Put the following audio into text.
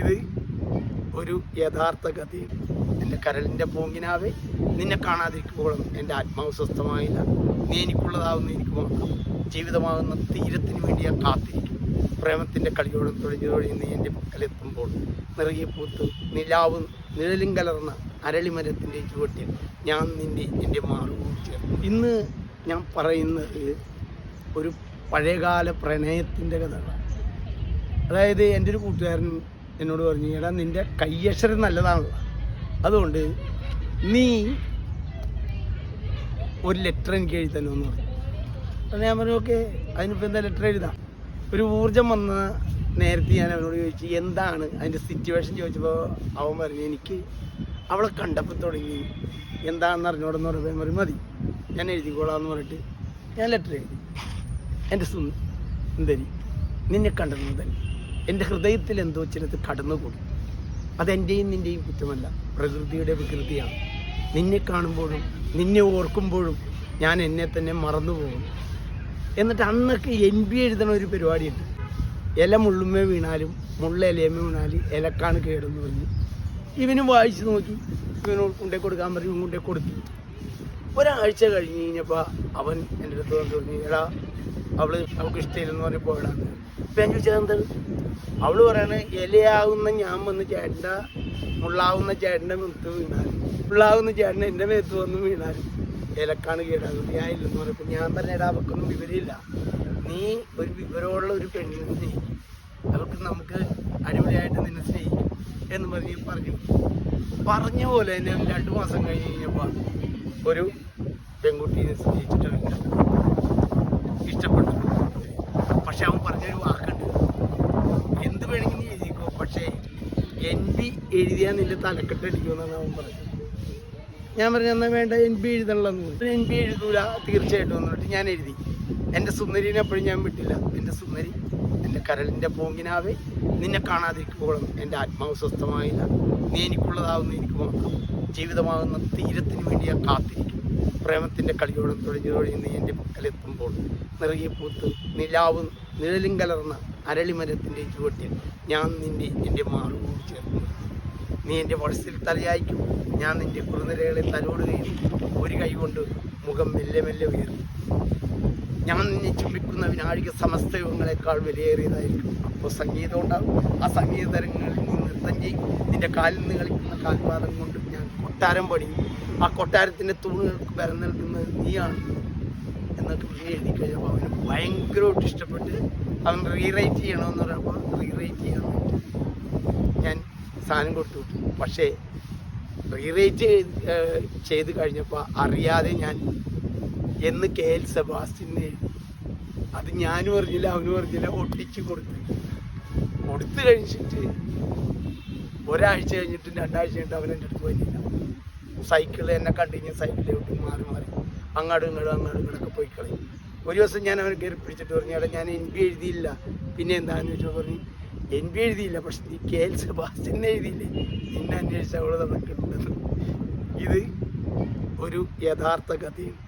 ഇത് ഒരു യഥാർത്ഥ കഥയാണ്. എൻ്റെ കരളിൻ്റെ പൂങ്കിനാവെ, നിന്നെ കാണാതിരിക്കുമ്പോഴും എൻ്റെ ആത്മാവ് സ്വസ്ഥമായില്ല. നീ എനിക്കുള്ളതാവുന്ന എനിക്ക് മാത്രം. ജീവിതമാകുന്ന തീരത്തിന് വേണ്ടി ഞാൻ കാത്തിരിക്കും. പ്രേമത്തിൻ്റെ കളിയോടും തൊഴിഞ്ഞു നീ എൻ്റെ പക്കലെത്തുമ്പോൾ നിറയെ പൂത്ത് നിലാവ് നിഴലും കലർന്ന അരളിമരത്തിൻ്റെ ചുവട്ടിൽ ഞാൻ എൻ്റെ മാറുകൂടി ചേർന്നു. ഇന്ന് ഞാൻ പറയുന്നത് ഒരു പഴയകാല പ്രണയത്തിൻ്റെ കഥകളാണ്. അതായത് എൻ്റെ ഒരു കൂട്ടുകാരൻ എന്നോട് പറഞ്ഞു, എടാ നിൻ്റെ കയ്യക്ഷരം നല്ലതാണല്ലോ, അതുകൊണ്ട് നീ ഒരു ലെറ്റർ എനിക്ക് എഴുതി തന്നെ എന്ന് പറഞ്ഞു. അപ്പോൾ ഞാൻ പറഞ്ഞു ഓക്കെ, അതിനിപ്പോൾ എന്താ ലെറ്റർ എഴുതാം. ഒരു ഊർജം വന്ന നേരത്തെ ഞാൻ അവനോട് ചോദിച്ചു എന്താണ് അതിൻ്റെ സിറ്റുവേഷൻ ചോദിച്ചപ്പോൾ അവൻ പറഞ്ഞു എനിക്ക് അവളെ കണ്ടപ്പോൾ തുടങ്ങി എന്താണെന്ന് അറിഞ്ഞോടെന്ന് പറയുമ്പോൾ പറയും മതി ഞാൻ എഴുതിക്കോളാമെന്ന് പറഞ്ഞിട്ട് ഞാൻ ലെറ്റർ എഴുതി. എൻ്റെ സുന്ദരി, നിന്നെ കണ്ടത് മുതൽ എൻ്റെ ഹൃദയത്തിൽ എന്തോ ചിലത് കടന്നുകൂടി. അതെൻ്റെയും നിൻ്റെയും കുറ്റമല്ല, പ്രകൃതിയുടെ വികൃതിയാണ്. നിന്നെ കാണുമ്പോഴും നിന്നെ ഓർക്കുമ്പോഴും ഞാൻ എന്നെ തന്നെ മറന്നു പോകും. എന്നിട്ട് അന്നൊക്കെ NB എഴുതണ ഒരു പരിപാടിയുണ്ട്. ഇല മുള്ളുമ്മേ വീണാലും മുള്ള ഇലയമ്മ വീണാൽ ഇലക്കാണ് കേടെന്ന് പറഞ്ഞു. ഇവനും വായിച്ച് നോക്കി, ഇവനോട് കൊണ്ടേ കൊടുക്കാൻ പറഞ്ഞു, കൊണ്ടേ കൊടുത്തു. ഒരാഴ്ച കഴിഞ്ഞ് കഴിഞ്ഞപ്പോൾ അവൻ എൻ്റെ അടുത്ത് വന്ന് പറഞ്ഞു, എടാ അവൾക്ക് ഇഷ്ടമില്ലെന്ന് പറഞ്ഞ് പോയിടാന്ന്. ഇപ്പം ഞാൻ ചോദിച്ചാൽ എന്താണ്? അവൾ പറയണ ഇലയാവുന്ന ഞാൻ വന്ന് ചേട്ടൻ്റെ മുള്ളാവുന്ന ചേട്ടൻ്റെ മുത്ത് വീണാലും മുള്ളാവുന്ന ചേട്ടൻ എൻ്റെ മേത്ത് വന്ന് വീണാലും ഇലക്കാണ് കേടാകുന്നത്. ഞാൻ ഇല്ലെന്ന് പറഞ്ഞപ്പോൾ ഞാൻ പറഞ്ഞ എടാ അവൾക്കൊന്നും വിവരമില്ല. നീ ഒരു വിവരമുള്ള ഒരു പെണ്ണിനെ സ്നേഹിക്കും, അവൾക്ക് നമുക്ക് അടിപൊളിയായിട്ട് നിന്നെ സ്നേഹിക്കും എന്ന് പറഞ്ഞ പോലെ തന്നെ 2 മാസം കഴിഞ്ഞ് കഴിഞ്ഞപ്പോൾ ഒരു പെൺകുട്ടീനെ സ്നേഹിച്ചിട്ടുണ്ട്, ഇഷ്ടപ്പെട്ടു. പക്ഷെ അവൻ പറഞ്ഞൊരു വാക്കുണ്ട്, എന്ത് വേണമെങ്കിലും എഴുതിക്കോ, പക്ഷേ NB എഴുതിയാൽ നിന്റെ തലക്കെട്ടടിക്കുമെന്നാണ് അവൻ പറഞ്ഞത്. ഞാൻ പറഞ്ഞു എന്നാൽ വേണ്ട NB എഴുതണമെന്ന്. NB എഴുതൂല തീർച്ചയായിട്ടും എന്നിട്ട് ഞാൻ എഴുതി. എൻ്റെ സുന്ദരീനെ എപ്പോഴും ഞാൻ വിട്ടില്ല. എൻ്റെ സുന്ദരി, എൻ്റെ കരളിൻ്റെ പൂങ്കിനാവെ, നിന്നെ കാണാതിരിക്കുമ്പോഴും എൻ്റെ ആത്മാവ് സ്വസ്ഥമായില്ല. നീ എനിക്കുള്ളതാവുന്ന എനിക്ക് മാത്രം. ജീവിതമാകുന്ന തീരത്തിന് വേണ്ടി ഞാൻ കാത്തിരിക്കും. പ്രേമത്തിൻ്റെ കളിയോടും തൊഴിഞ്ഞു നീ എൻ്റെ പക്കലെത്തുമ്പോൾ നിറയെ പൂത്ത് നിലാവ് നിഴലും കലർന്ന അരളിമരത്തിൻ്റെ ചുവട്ടിൽ ഞാൻ എൻ്റെ മാറുകൂടി ചേർന്നു. നീ എൻ്റെ വളസിൽ തലയായിക്കും, ഞാൻ നിൻ്റെ കുറുനിരകളെ തലോടുകയും ഒരു കൈ കൊണ്ട് മുഖം മെല്ലെ മെല്ലെ ഉയർന്നു. ഞാൻ നിന്നെ ചുംബിക്കുന്ന വിനാഴിക സമസ്ത യുഗങ്ങളെക്കാൾ വിലയേറിയതായിരിക്കും. അപ്പോൾ സംഗീതം ഉണ്ടാകും. ആ സംഗീത തരങ്ങളിൽ നീ നൃത്തം ചെയ്യും. നിൻ്റെ കാലിൽ നിന്ന് കളിക്കുന്ന കാൽപാദം കൊണ്ട് ഞാൻ കൊട്ടാരം പണിയും. ആ കൊട്ടാരത്തിൻ്റെ തൂണുകൾക്ക് പരന്നു നിൽക്കുന്നത് നീയാണ് എന്നൊക്കെ എഴുതി കഴിഞ്ഞപ്പോൾ അവന് ഭയങ്കരമായിട്ട് ഇഷ്ടപ്പെട്ട് അവൻ റീറൈറ്റ് ചെയ്യണമെന്ന് പറയുമ്പോൾ റീറൈറ്റ് ചെയ്യാൻ ഞാൻ സാധനം കൊടുത്തു. പക്ഷേ റീറൈറ്റ് ചെയ്ത് കഴിഞ്ഞപ്പോൾ അറിയാതെ ഞാൻ എന്ന് KL സെബാസ്റ്റ്യന് എഴുതി. അത് ഞാനും അറിഞ്ഞില്ല അവനും അറിഞ്ഞില്ല, ഒട്ടിച്ച് കൊടുത്തു കഴിഞ്ഞിട്ട് ഒരാഴ്ച കഴിഞ്ഞിട്ട് 2 ആഴ്ച കഴിഞ്ഞിട്ട് അവൻ എൻ്റെ അടുത്ത് വരില്ല. സൈക്കിളിൽ എന്നെ കണ്ടു കഴിഞ്ഞാൽ സൈക്കിളിലോട്ട് മാറി അങ്ങോട്ടും ഇങ്ങോട്ടൊക്കെ പോയി കളയും. ഒരു ദിവസം ഞാൻ അവനെ കയറി പിടിച്ചിട്ട് പറഞ്ഞു, എടാ ഞാൻ NB എഴുതിയില്ല, പിന്നെ എന്താണെന്ന് ചോദിച്ചാൽ പറഞ്ഞു NB എഴുതിയില്ല, പക്ഷെ നീ KL സെബാസ്റ്റ്യൻ എഴുതിയില്ലേ, നിന്നെ അന്വേഷിച്ച അവള് നടക്കുന്നുണ്ടെന്ന്. ഇത് ഒരു യഥാർത്ഥ കഥയാണ്.